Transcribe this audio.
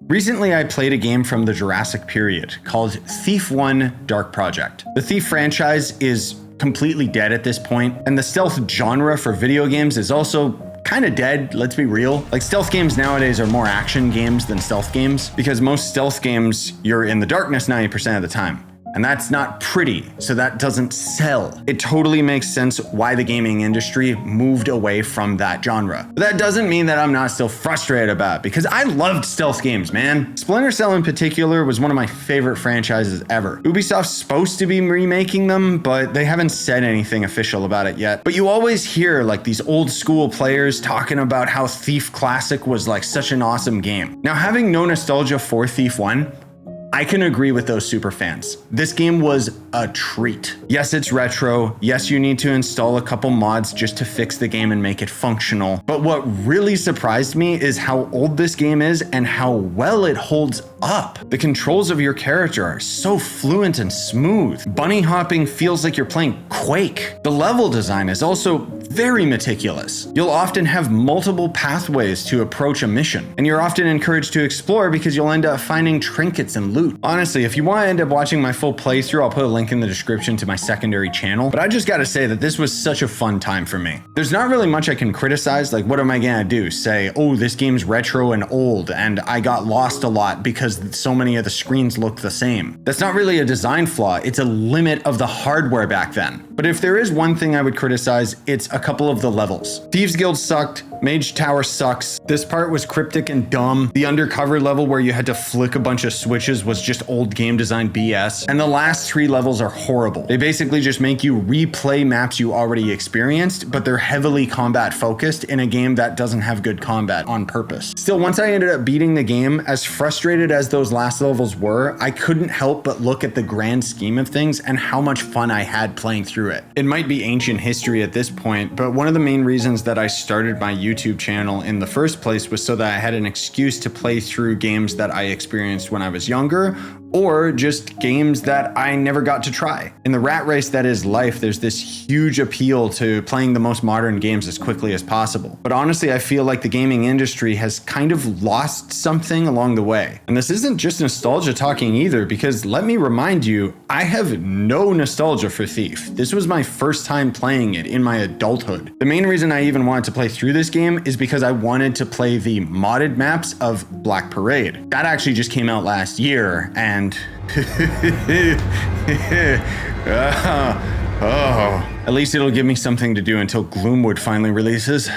Recently, I played a game from the Jurassic period called Thief 1 Dark Project. The Thief franchise is completely dead at this point, and the stealth genre for video games is also kind of dead, let's be real. Like, stealth games nowadays are more action games than stealth games, because most stealth games, you're in the darkness 90% of the time. And that's not pretty, so that doesn't sell. It totally makes sense why the gaming industry moved away from that genre. But that doesn't mean that I'm not still frustrated about it, because I loved stealth games, man. Splinter Cell in particular was one of my favorite franchises ever. Ubisoft's supposed to be remaking them, but they haven't said anything official about it yet. But you always hear like these old school players talking about how Thief Classic was like such an awesome game. Now, having no nostalgia for Thief 1, I can agree with those super fans. This game was a treat. Yes, it's retro. Yes, you need to install a couple mods just to fix the game and make it functional. But what really surprised me is how old this game is and how well it holds up. The controls of your character are so fluent and smooth. Bunny hopping feels like you're playing Quake. The level design is also very meticulous. You'll often have multiple pathways to approach a mission, and you're often encouraged to explore because you'll end up finding trinkets and loot. Honestly, if you want to end up watching my full playthrough, I'll put a link in the description to my secondary channel, but I just gotta say that this was such a fun time for me. There's not really much I can criticize. Like, what am I gonna do? Say, oh, this game's retro and old, and I got lost a lot because so many of the screens looked the same. That's not really a design flaw, it's a limit of the hardware back then. But if there is one thing I would criticize, it's a couple of the levels. Thieves Guild sucked, Mage Tower sucks, this part was cryptic and dumb, the undercover level where you had to flick a bunch of switches was just old game design BS, and the last 3 levels are horrible. They basically just make you replay maps you already experienced, but they're heavily combat focused in a game that doesn't have good combat on purpose. Still, once I ended up beating the game, as frustrated as those last levels were, I couldn't help but look at the grand scheme of things and how much fun I had playing through it. It might be ancient history at this point, but one of the main reasons that I started my YouTube channel in the first place was so that I had an excuse to play through games that I experienced when I was younger, or just games that I never got to try. In the rat race that is life, there's this huge appeal to playing the most modern games as quickly as possible. But honestly, I feel like the gaming industry has kind of lost something along the way. And this isn't just nostalgia talking either, because let me remind you, I have no nostalgia for Thief. This was my first time playing it in my adulthood. The main reason I even wanted to play through this game is because I wanted to play the modded maps of Black Parade. That actually just came out last year, and at least it'll give me something to do until Gloomwood finally releases.